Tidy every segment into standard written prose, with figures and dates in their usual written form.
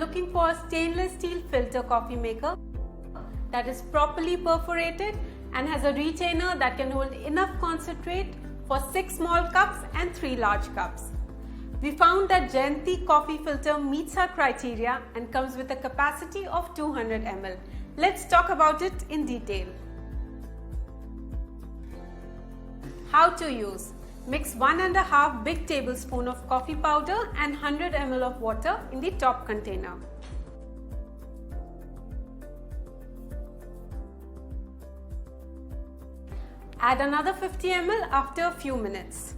looking for a stainless steel filter coffee maker that is properly perforated and has a retainer that can hold enough concentrate for 6 small cups and 3 large cups. We found that Jayanthi coffee filter meets our criteria and comes with a capacity of 200 ml. Let's talk about it in detail. How to use. Mix 1.5 big tablespoon of coffee powder and 100 ml of water in the top container. Add another 50 ml after a few minutes.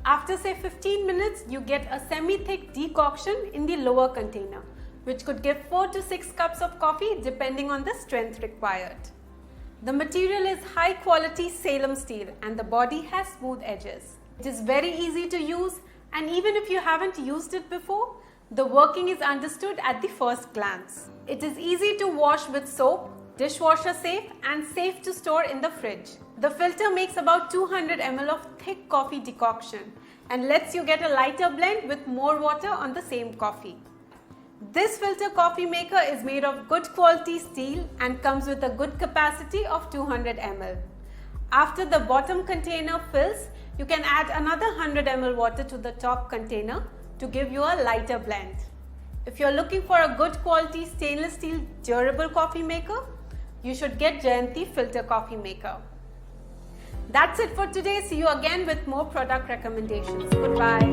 After say 15 minutes, you get a semi-thick decoction in the lower container, which could give 4 to 6 cups of coffee depending on the strength required. The material is high quality Salem steel and the body has smooth edges. It is very easy to use, and even if you haven't used it before, the working is understood at the first glance. It is easy to wash with soap, dishwasher safe and safe to store in the fridge. The filter makes about 200 ml of thick coffee decoction and lets you get a lighter blend with more water on the same coffee. This filter coffee maker is made of good quality steel and comes with a good capacity of 200 ml. After the bottom container fills, you can add another 100 ml water to the top container to give you a lighter blend. If you're looking for a good quality stainless steel durable coffee maker, you should get Jayanthi filter coffee maker. That's it for today. See you again with more product recommendations. Goodbye.